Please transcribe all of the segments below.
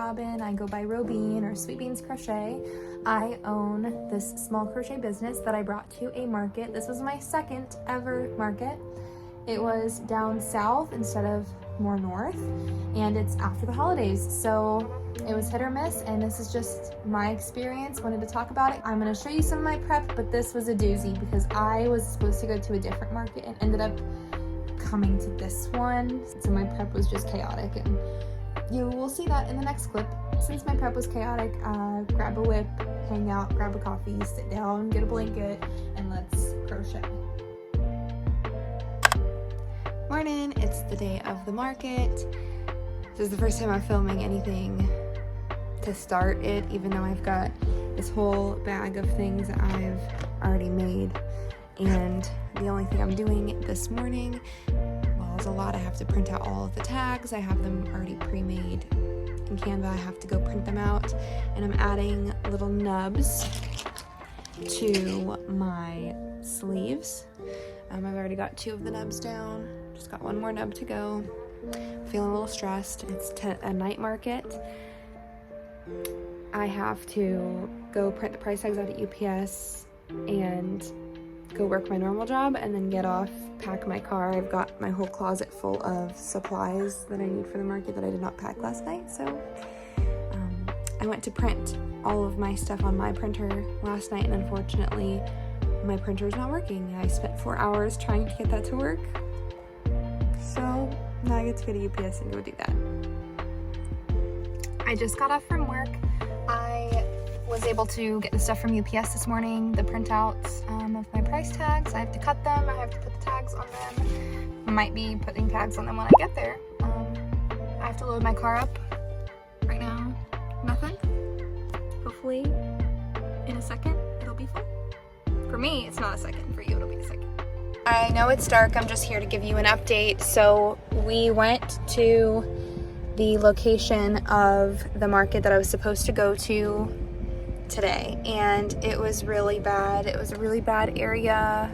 Robin. I go by Robin or Sweet Beans Crochet. I own this small crochet business that I brought to a market. This was my second ever market. It was down south instead of more north, and it's after the holidays, so it was hit or miss, and this is just my experience. Wanted to talk about it. I'm going to show you some of my prep, but this was a doozy because I was supposed to go to a different market and ended up coming to this one, so my prep was just chaotic, and you will see that in the next clip. Since my prep was chaotic, grab a whip, hang out, grab a coffee, sit down, get a blanket, and let's crochet. Morning, it's the day of the market. This is the first time I'm filming anything to start it, even though I've got this whole bag of things that I've already made. And the only thing I'm doing this morning, well, there's a lot. I have to print out all of the tags. I have them already pre-made in Canva. I have to go print them out. And I'm adding little nubs to my sleeves. I've already got 2 of the nubs down. Just got 1 more nub to go. Feeling a little stressed. It's a night market. I have to go print the price tags out at UPS and go work my normal job and then get off, pack my car. I've got my whole closet full of supplies that I need for the market that I did not pack last night. So I went to print all of my stuff on my printer last night, and unfortunately my printer is not working. I spent 4 hours trying to get that to work. So now I get to go to UPS and go do that. I just got off from work. I was able to get the stuff from UPS this morning, the printouts of my price tags. I have to cut them, I have to put the tags on them. I might be putting tags on them when I get there. I have to load my car up. Right now, nothing. Hopefully in a second it'll be full. For me, it's not a second. For you, it'll be a second. I know it's dark, I'm just here to give you an update. So we went to the location of the market that I was supposed to go to today, and it was really bad. It was a really bad area.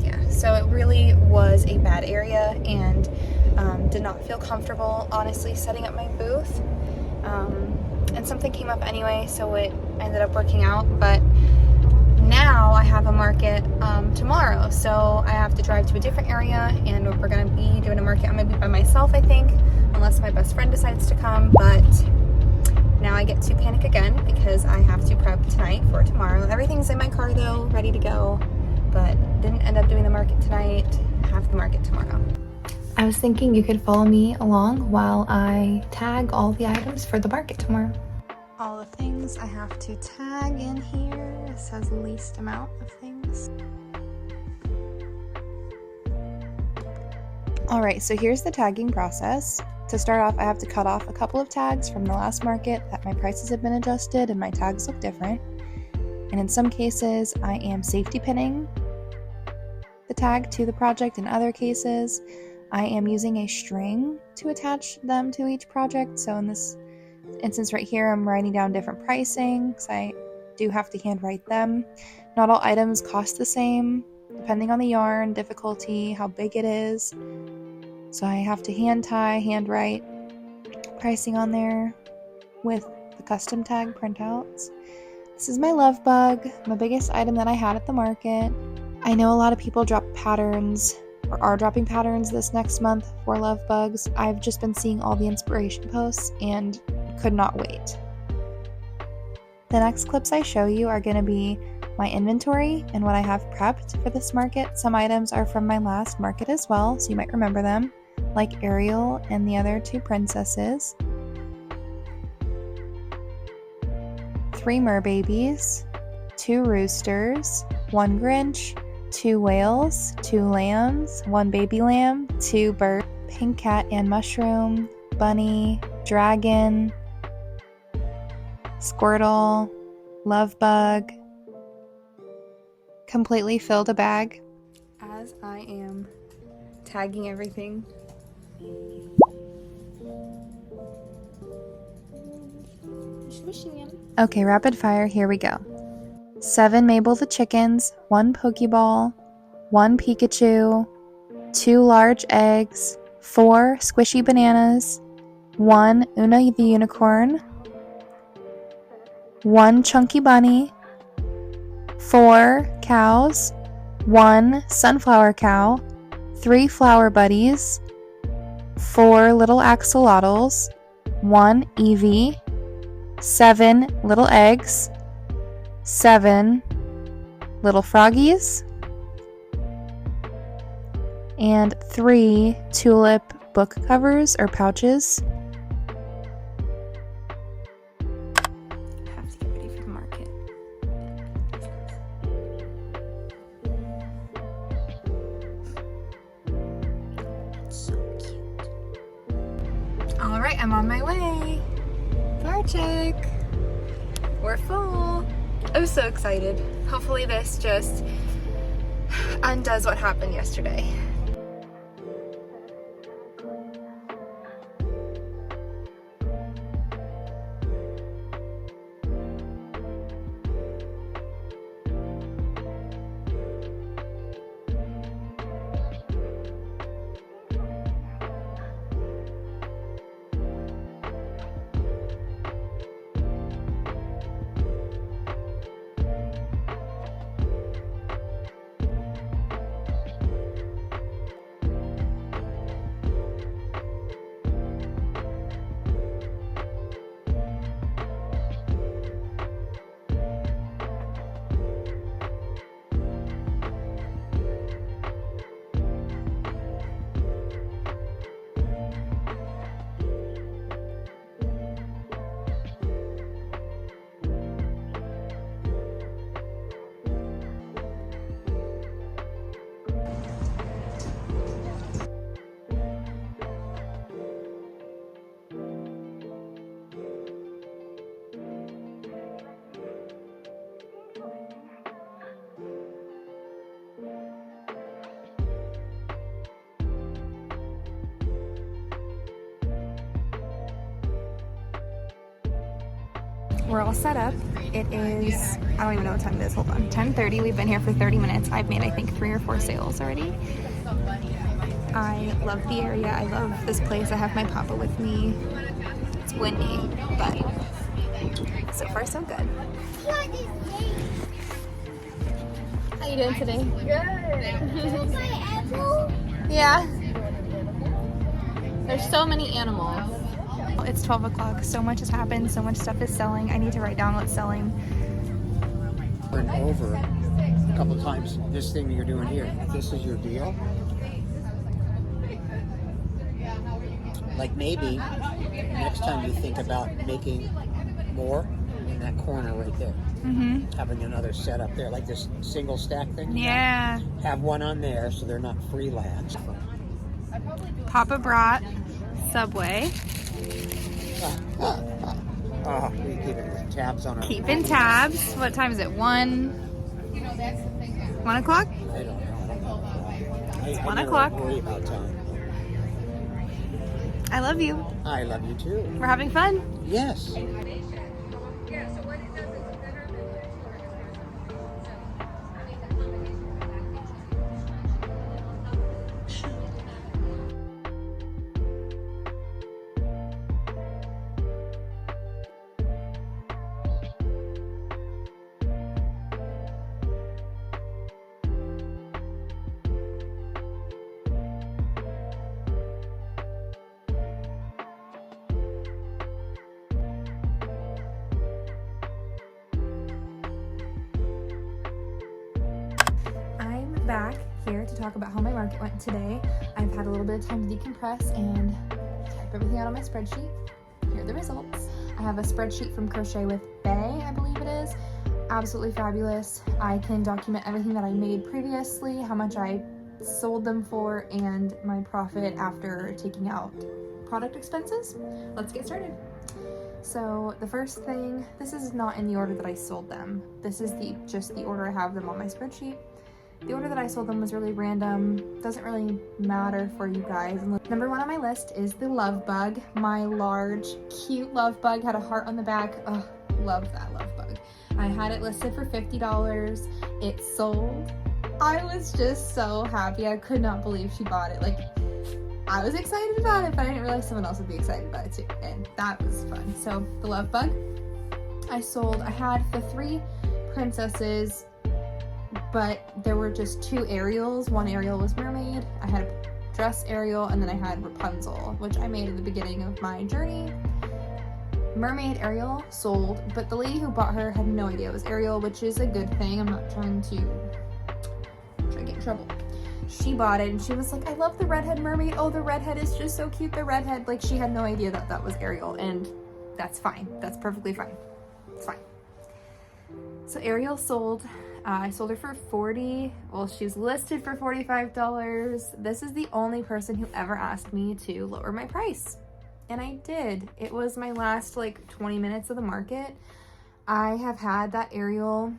Yeah, so it really was a bad area, and did not feel comfortable, honestly, setting up my booth. And something came up anyway, so it ended up working out. But now I have a market tomorrow, so I have to drive to a different area, and we're gonna be doing a market. I'm gonna be by myself, I think, unless my best friend decides to come. But now I get to panic again because I have to prep tonight for tomorrow. Everything's in my car though, ready to go, but didn't end up doing the market tonight. Have the market tomorrow. I was thinking you could follow me along while I tag all the items for the market tomorrow. All the things I have to tag in here. It says least amount of things. Alright, so here's the tagging process. To start off, I have to cut off a couple of tags from the last market that my prices have been adjusted and my tags look different. And in some cases, I am safety pinning the tag to the project. In other cases, I am using a string to attach them to each project. So in this instance right here, I'm writing down different pricing because I do have to handwrite them. Not all items cost the same, depending on the yarn, difficulty, how big it is. So I have to hand tie, handwrite pricing on there with the custom tag printouts. This is my love bug, my biggest item that I had at the market. I know a lot of people drop patterns or are dropping patterns this next month for love bugs. I've just been seeing all the inspiration posts and could not wait. The next clips I show you are going to be my inventory and what I have prepped for this market. Some items are from my last market as well, so you might remember them, like Ariel and the other 2 princesses. 3 merbabies, 2 roosters, 1 Grinch, 2 whales, 2 lambs, 1 baby lamb, 2 birds, pink cat and mushroom, bunny, dragon, Squirtle, love bug. Completely filled a bag. As I am tagging everything, okay, rapid fire, here we go. 7 Mabel the chickens, 1 Pokeball, 1 Pikachu, 2 large eggs, 4 squishy bananas, 1 Una the unicorn, 1 chunky bunny, 4 cows, 1 sunflower cow, 3 flower buddies, 4 little axolotls, 1 Eevee, 7 little eggs, 7 little froggies, and 3 tulip book covers or pouches. Have to get ready for the market. So cute. All right, I'm on my way. Car check. We're full. I'm so excited. Hopefully this just undoes what happened yesterday. We're all set up. It is, I don't even know what time it is, hold on, 10:30. We've been here for 30 minutes. I've made, I think, 3 or 4 sales already. I love the area. I love this place. I have my papa with me. It's windy, but so far so good. How you doing today? Good. Yeah. There's so many animals. It's 12 o'clock. So much has happened. So much stuff is selling. I need to write down what's selling. Went over a couple times this thing you're doing here. This is your deal. Like maybe next time you think about making more in that corner right there. Mm-hmm. Having another set up there, like this single stack thing. Yeah. Have one on there so they're not freelance. Papa brought Subway. Oh, we keeping tabs on our. Keeping tabs. What time is it? 1 o'clock? I don't know. It's 1 never o'clock. worry about time. I love you. I love you too. We're having fun. Yes. Back here to talk about how my market went today. I've had a little bit of time to decompress and type everything out on my spreadsheet. Here are the results. I have a spreadsheet from CrochetbyBay, I believe it is. Absolutely fabulous. I can document everything that I made previously, how much I sold them for, and my profit after taking out product expenses. Let's get started. So the first thing, this is not in the order that I sold them. This is just the order I have them on my spreadsheet. The order that I sold them was really random. Doesn't really matter for you guys. Number 1 on my list is the love bug. My large, cute love bug had a heart on the back. Oh, love that love bug. I had it listed for $50. It sold. I was just so happy. I could not believe she bought it. Like, I was excited about it, but I didn't realize someone else would be excited about it too, and that was fun. So the Love Bug, I had the 3 princesses, but there were just 2 Ariels. One Ariel was mermaid. I had a dress Ariel, and then I had Rapunzel, which I made at the beginning of my journey. Mermaid Ariel sold, but the lady who bought her had no idea it was Ariel, which is a good thing. I'm not trying to get in trouble. She bought it and she was like, I love the redhead mermaid. Oh, the redhead is just so cute. The redhead, like, she had no idea that that was Ariel, and that's fine. That's perfectly fine. It's fine. So Ariel sold. I sold her for $40. Well, she's listed for $45. This is the only person who ever asked me to lower my price, and I did. It was my last like 20 minutes of the market. I have had that Ariel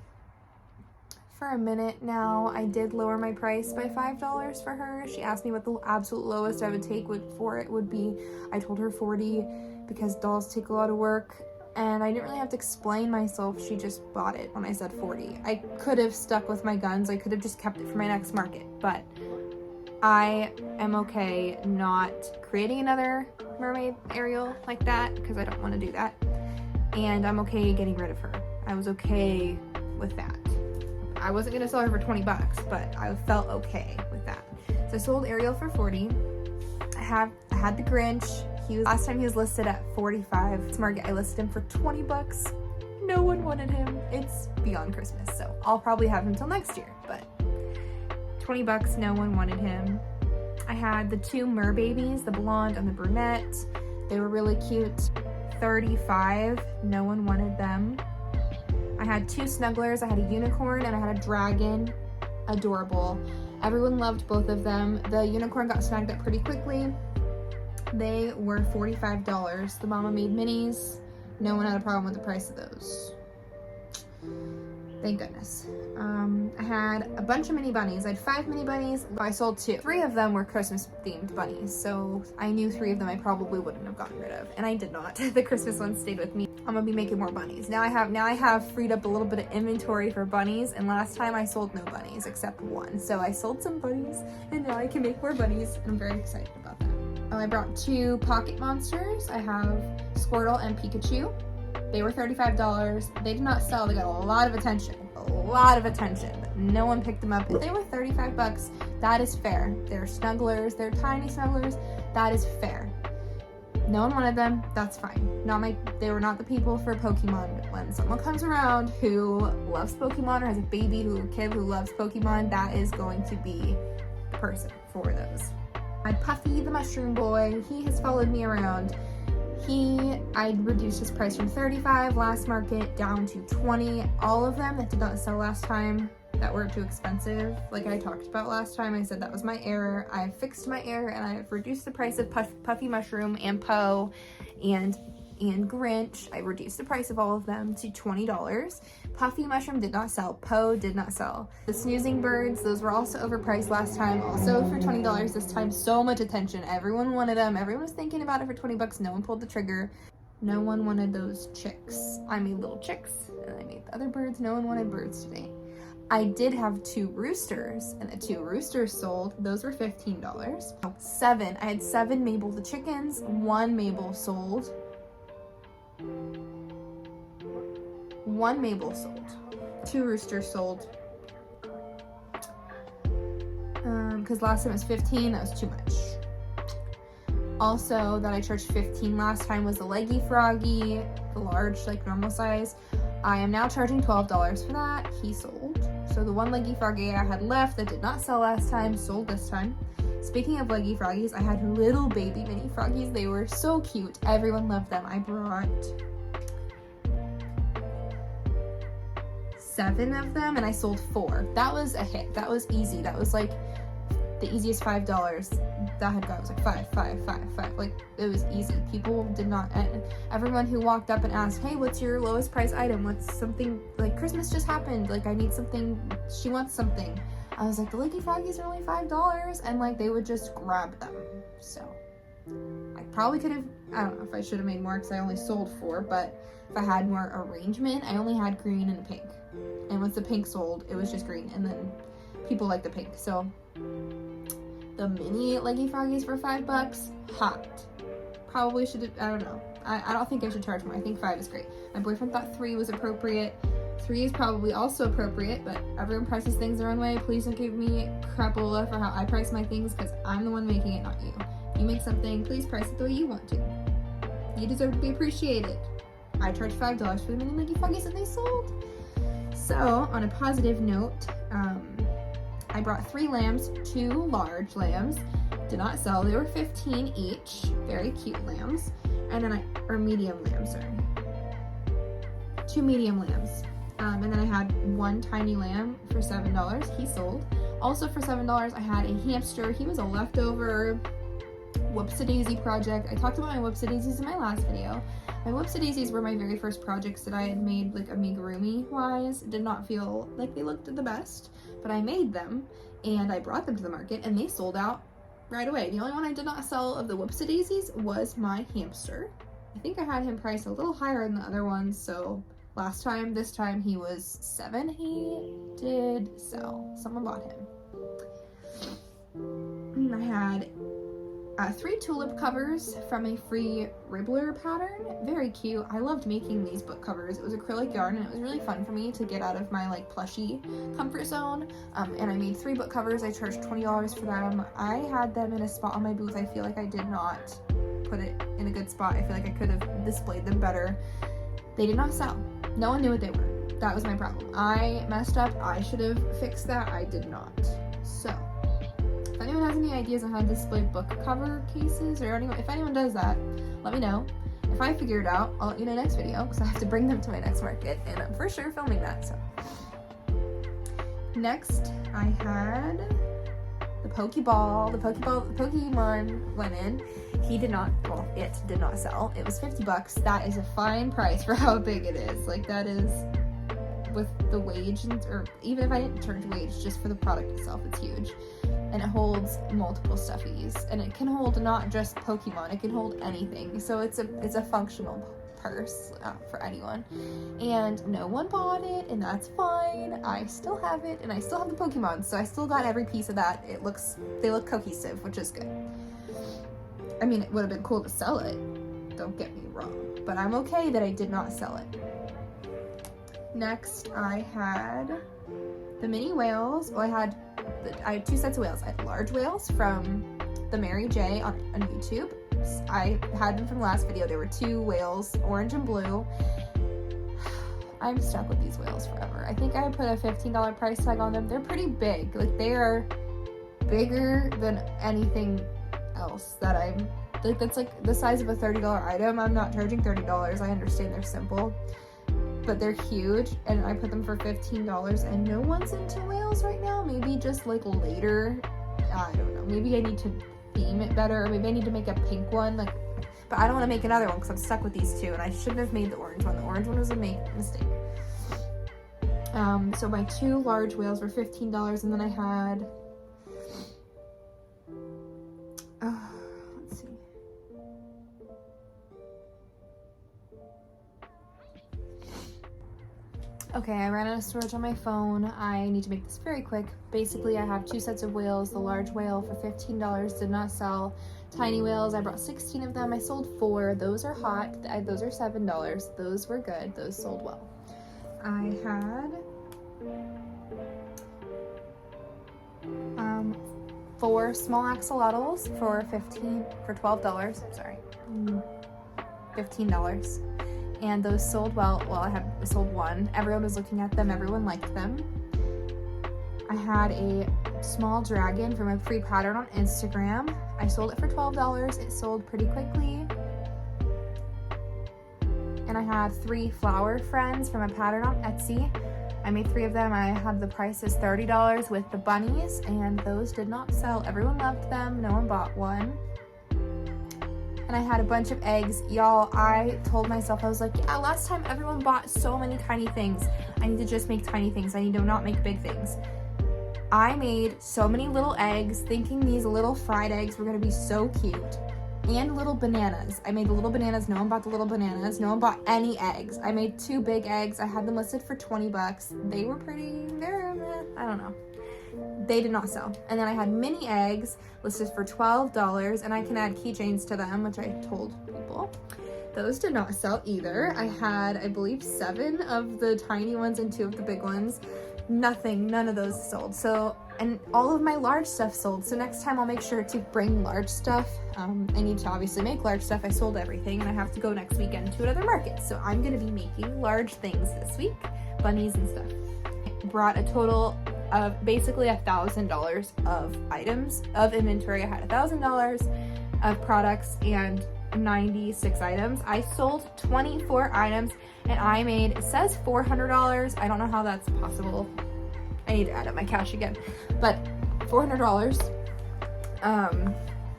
for a minute now. I did lower my price by $5 for her. She asked me what the absolute lowest I would take for it would be. I told her $40 because dolls take a lot of work, and I didn't really have to explain myself. She just bought it when I said $40. I could have stuck with my guns. I could have just kept it for my next market, but I am okay not creating another mermaid Ariel like that because I don't want to do that, and I'm okay getting rid of her. I was okay with that. I wasn't gonna sell her for 20 bucks, but I felt okay with that. So I sold Ariel for 40. I had the Grinch. Last time he was listed at 45. This market, I listed him for 20 bucks. No one wanted him. It's beyond Christmas, so I'll probably have him till next year, but 20 bucks, no one wanted him. I had the 2 merbabies, the blonde and the brunette. They were really cute. 35, no one wanted them. I had 2 snugglers. I had a unicorn and I had a dragon. Adorable. Everyone loved both of them. The unicorn got snagged up pretty quickly. They were $45. The Mama Made minis. No one had a problem with the price of those. Thank goodness. I had a bunch of mini bunnies. I had 5 mini bunnies. I sold 2. 3 of them were Christmas themed bunnies, so I knew 3 of them I probably wouldn't have gotten rid of, and I did not. The Christmas ones stayed with me. I'm gonna be making more bunnies. Now I have freed up a little bit of inventory for bunnies, and last time I sold no bunnies except 1. So I sold some bunnies, and now I can make more bunnies, and I'm very excited about that. I brought 2 pocket monsters. I have Squirtle and Pikachu. They were $35. They did not sell. They got a lot of attention, but no one picked them up. If they were 35 bucks, that is fair. They're snugglers. They're tiny snugglers. That is fair. No one wanted them. That's fine. They were not the people for Pokemon. When someone comes around who loves Pokemon or has a baby or a kid who loves Pokemon, that is going to be the person for those. I had Puffy the Mushroom Boy. He has followed me around. I reduced his price from 35 last market down to 20. All of them that did not sell last time that were too expensive, like I talked about last time, I said that was my error. I fixed my error and I've reduced the price of Puffy Mushroom and Poe and Grinch. I reduced the price of all of them to $20. Puffy Mushroom did not sell. Poe did not sell. The Snoozing Birds, those were also overpriced last time, also for $20 this time. So much attention. Everyone wanted them. Everyone was thinking about it for 20 bucks. No one pulled the trigger. No one wanted those chicks. I made little chicks and I made the other birds. No one wanted birds today. I did have 2 roosters, and the 2 roosters sold. Those were $15. 7. I had 7 Mabel the chickens. 1 Mabel sold. 1 Mabel sold. 2 roosters sold. Because last time it was 15, that was too much. Also, that I charged 15 last time was the Leggy Froggy, the large, like normal size. I am now charging $12 for that. He sold. So the 1 Leggy Froggy I had left that did not sell last time sold this time. Speaking of Leggy Froggies, I had little baby mini froggies. They were so cute. Everyone loved them. I brought 7 of them and I sold 4. That was a hit. That was easy. That was like the easiest $5 that had got. It was like 5. Like, it was easy. People did not, everyone who walked up and asked, hey, what's your lowest price item? What's something, like, Christmas just happened. Like, I need something. She wants something. I was like, the Leggy Froggies are only $5, and like they would just grab them. So I probably could have, I don't know if I should have made more because I only sold 4, but if I had more arrangement, I only had green and pink. And once the pink sold, it was just green, and then people like the pink. So The mini Leggy Froggies for $5, hot. Probably should have, I don't know. I don't think I should charge more. I think 5 is great. My boyfriend thought 3 was appropriate. 3 is probably also appropriate, but everyone prices things their own way. Please don't give me crapola for how I price my things, because I'm the one making it, not you. If you make something, please price it the way you want to. You deserve to be appreciated. I charged $5 for the mini Leggy Froggies and they sold. So, on a positive note, I brought 3 lambs, 2 large lambs. Did not sell. They were $15 each. Very cute lambs. And then or medium lambs, sorry. 2 medium lambs. And then I had 1 tiny lamb for $7. He sold. Also for $7, I had a hamster. He was a leftover whoopsie-daisy project. I talked about my whoopsie-daisies in my last video. My whoopsie-daisies were my very first projects that I had made, like amigurumi-wise. Did not feel like they looked the best, but I made them, and I brought them to the market, and they sold out right away. The only one I did not sell of the whoopsie-daisies was my hamster. I think I had him priced a little higher than the other ones, so this time he was $7. He did sell. Someone bought him. I had 3 tulip covers from a free Ribbler pattern. Very cute. I loved making these book covers. It was acrylic yarn and it was really fun for me to get out of my like plushy comfort zone. And I made 3 book covers. I charged $20 for them. I had them in a spot on my booth. I feel like I did not put it in a good spot. I feel like I could have displayed them better. They did not sell. No one knew what they were. That was my problem. I messed up. I should have fixed that. I did not. So if anyone has any ideas on how to display book cover cases, or if anyone does that, let me know. If I figure it out, I'll let you know next video, because I have to bring them to my next market, and I'm for sure filming that. So next, I had the Pokeball. The Pokemon went in. It did not sell. It was $50. That is a fine price for how big it is. Like, that is, with the wage, or even if I didn't charge wage, just for the product itself, it's huge. And it holds multiple stuffies, and it can hold not just Pokemon, it can hold anything. So it's a functional purse for anyone. And no one bought it, and that's fine. I still have it, and I still have the Pokemon, so I still got every piece of that. They look cohesive, which is good. I mean, it would have been cool to sell it, don't get me wrong, but I'm okay that I did not sell it. Next, I had the mini whales. Well, I had 2 sets of whales. I had large whales from the Mary J on YouTube. I had them from the last video. There were 2 whales, orange and blue. I'm stuck with these whales forever. I think I put a $15 price tag on them. They're pretty big. Like, they are bigger than anything else that that's like the size of a $30 item. I'm not charging $30. I understand they're simple, but they're huge, and I put them for $15, and no one's into whales right now. Maybe just like later. I don't know. Maybe I need to theme it better, or maybe I need to make a pink one. But I don't want to make another one because I'm stuck with these 2, and I shouldn't have made the orange one. The orange one was a mistake. So my 2 large whales were $15, and then I had let's see. Okay, I ran out of storage on my phone. I need to make this very quick. Basically, I have 2 sets of whales. The large whale for $15 did not sell. Tiny whales, I brought 16 of them. I sold 4. Those are hot. Those are $7. Those were good. Those sold well. I had 4 small axolotls for $12. Sorry, $15. And those sold well. Well, I sold 1. Everyone was looking at them. Everyone liked them. I had a small dragon from a free pattern on Instagram. I sold it for $12. It sold pretty quickly. And I had 3 flower friends from a pattern on Etsy. I made 3 of them. I had the prices $30 with the bunnies, and those did not sell. Everyone loved them. No one bought one. And I had a bunch of eggs. Y'all, I told myself, I was like, yeah, last time everyone bought so many tiny things. I need to just make tiny things. I need to not make big things. I made so many little eggs, thinking these little fried eggs were gonna be so cute. And little bananas. I made the little bananas. No one bought the little bananas. No one bought any eggs. I made 2 big eggs. I had them listed for $20. They were pretty, I don't know. They did not sell. And then I had mini eggs listed for $12, and I can add keychains to them, which I told people. Those did not sell either. I had, I believe, 7 of the tiny ones and 2 of the big ones. None of those sold. So, and all of my large stuff sold. So next time I'll make sure to bring large stuff. I need to obviously make large stuff. I sold everything, and I have to go next weekend to another market. So I'm gonna be making large things this week, bunnies and stuff. I brought a total of basically $1,000 of items of inventory. I had $1,000 of products and 96 items. I sold 24 items, and I made, it says $400. I don't know how that's possible. I need to add up my cash again, but $400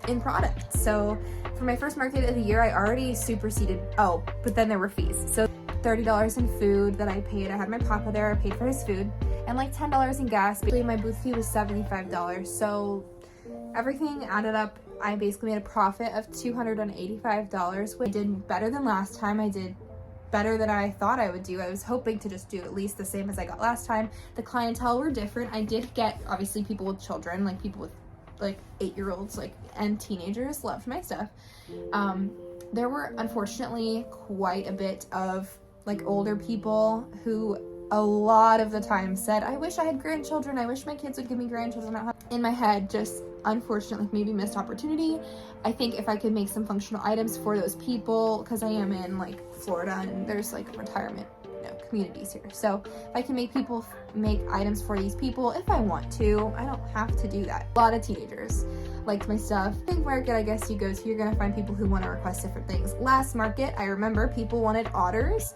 in product. So for my first market of the year, I already superseded, oh, but then there were fees. So $30 in food that I paid. I had my papa there, I paid for his food, and like $10 in gas. Basically, my booth fee was $75. So everything added up, I basically made a profit of $285, which I did better than last time. I did better than I thought I would do. I was hoping to just do at least the same as I got last time. The clientele were different. I did get, obviously, people with children, like people with like 8-year-olds, like, and teenagers loved my stuff. There were unfortunately quite a bit of like older people who a lot of the time said, I wish I had grandchildren. I wish my kids would give me grandchildren. In my head, just unfortunately maybe missed opportunity. I think if I could make some functional items for those people, because I am in like Florida and there's like retirement, you know, communities here. So if I can make people make items for these people, if I want to, I don't have to do that. A lot of teenagers liked my stuff. Big market, I guess you go to, you're gonna find people who want to request different things. Last market, I remember people wanted otters,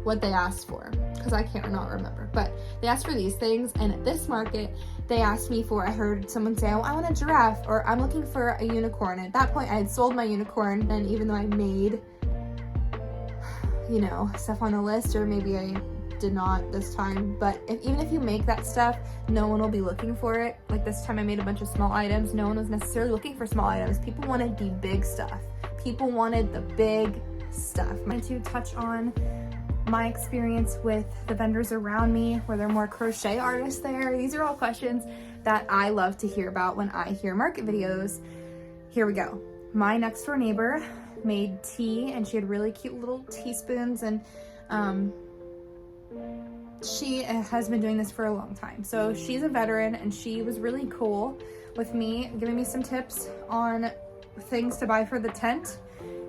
what they asked for, because I can't not remember, but they asked for these things. And at this market, they asked me for, I heard someone say, oh, I want a giraffe, or I'm looking for a unicorn. And at that point, I had sold my unicorn, and even though I made, you know, stuff on the list, or maybe I did not this time, but even if you make that stuff, no one will be looking for it. Like this time I made a bunch of small items. No one was necessarily looking for small items. People wanted the big stuff. People wanted the big stuff. I wanted to touch on my experience with the vendors around me. Were there more crochet artists there? These are all questions that I love to hear about when I hear market videos. Here we go. My next door neighbor made tea, and she had really cute little teaspoons, and she has been doing this for a long time. So she's a veteran, and she was really cool with me, giving me some tips on things to buy for the tent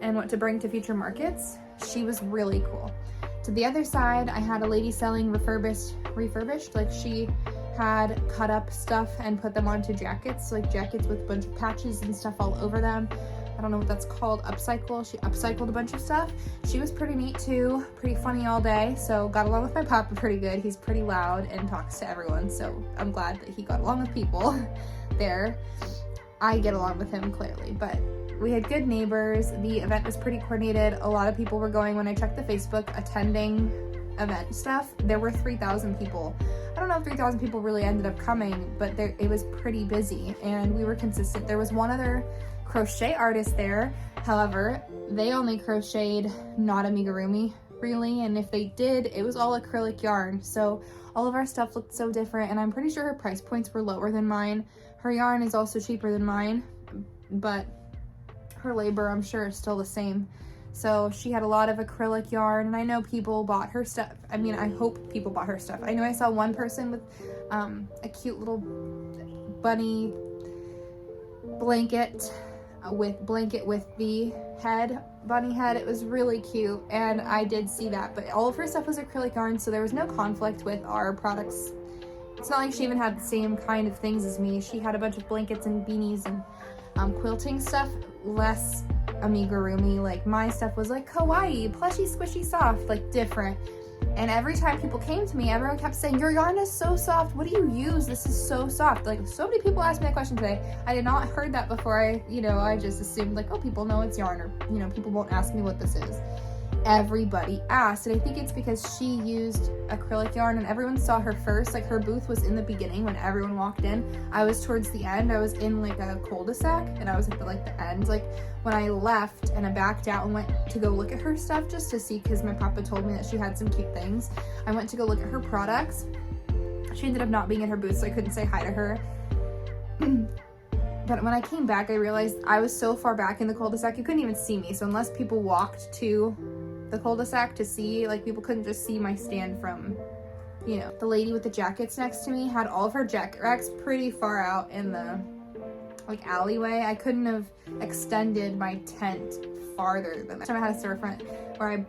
and what to bring to future markets. She was really cool. To the other side, I had a lady selling refurbished, like she had cut up stuff and put them onto jackets, like jackets with a bunch of patches and stuff all over them. I don't know what that's called, upcycle. She upcycled a bunch of stuff. She was pretty neat too, pretty funny all day. So got along with my papa pretty good. He's pretty loud and talks to everyone. So I'm glad that he got along with people there. I get along with him clearly, but we had good neighbors. The event was pretty coordinated. A lot of people were going. When I checked the Facebook attending event stuff, there were 3,000 people. I don't know if 3,000 people really ended up coming, but it was pretty busy, and we were consistent. There was one other crochet artist there. However, they only crocheted not amigurumi really, and if they did, it was all acrylic yarn. So all of our stuff looked so different, and I'm pretty sure her price points were lower than mine. Her yarn is also cheaper than mine, but her labor, I'm sure, is still the same. So she had a lot of acrylic yarn, and I know people bought her stuff. I mean, I hope people bought her stuff. I know I saw one person with a cute little bunny blanket with the head, bunny head. It was really cute, and I did see that, but all of her stuff was acrylic yarn, so there was no conflict with our products. It's not like she even had the same kind of things as me. She had a bunch of blankets and beanies and quilting stuff, less amigurumi. Like my stuff was like kawaii, plushy, squishy, soft, like different. And every time people came to me, everyone kept saying, your yarn is so soft. What do you use? This is so soft. Like so many people asked me that question today. I did not heard that before. I just assumed like, oh, people know it's yarn, or, people won't ask me what this is. Everybody asked, and I think it's because she used acrylic yarn, and everyone saw her first. Like her booth was in the beginning when everyone walked in. I was towards the end. I was in like a cul-de-sac, and I was at the end. Like when I left and I backed out and went to go look at her stuff just to see, because my papa told me that she had some cute things. I went to go look at her products. She ended up not being in her booth, so I couldn't say hi to her. But when I came back, I realized I was so far back in the cul-de-sac, you couldn't even see me. So unless people walked to the cul-de-sac to see, like, people couldn't just see my stand from, you know. The lady with the jackets next to me had all of her jacket racks pretty far out in the, like, alleyway. I couldn't have extended my tent farther than that. I had a storefront where I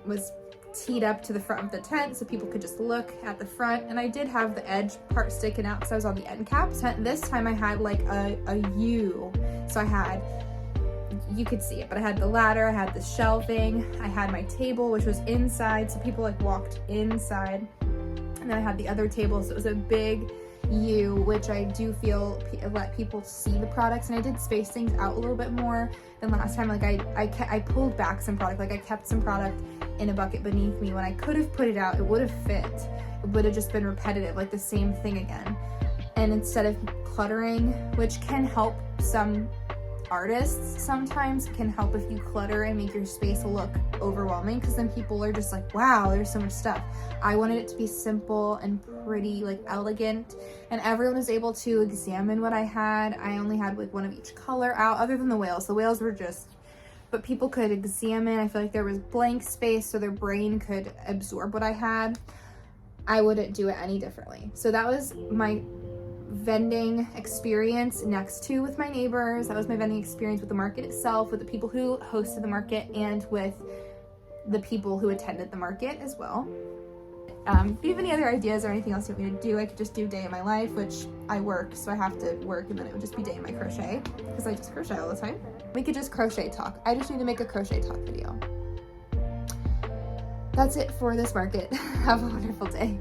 was teed up to the front of the tent so people could just look at the front, and I did have the edge part sticking out because I was on the end caps. This time I had like a U, so I had, you could see it, but I had the ladder, I had the shelving, I had my table, which was inside, so people like walked inside, and then I had the other table, so it was a big U, which I do feel let people see the products, and I did space things out a little bit more than last time. Like I pulled back some product, like I kept some product in a bucket beneath me. When I could have put it out, it would have fit. It would have just been repetitive, like the same thing again. And instead of cluttering, which can help some artists sometimes, can help if you clutter and make your space look overwhelming, because then people are just like, wow, there's so much stuff. I wanted it to be simple and pretty, like elegant, and everyone was able to examine what I had. I only had like one of each color out, other than the whales. The whales were just, but people could examine. I feel like there was blank space so their brain could absorb what I had. I wouldn't do it any differently. So that was my vending experience next to with my neighbors. That was my vending experience with the market itself, with the people who hosted the market, and with the people who attended the market as well. If you have any other ideas or anything else you want me to do, I could just do day in my life, which I work, so I have to work, and then it would just be day in my crochet, because I just crochet all the time. We could just crochet talk. I just need to make a crochet talk video. That's it for this market. Have a wonderful day.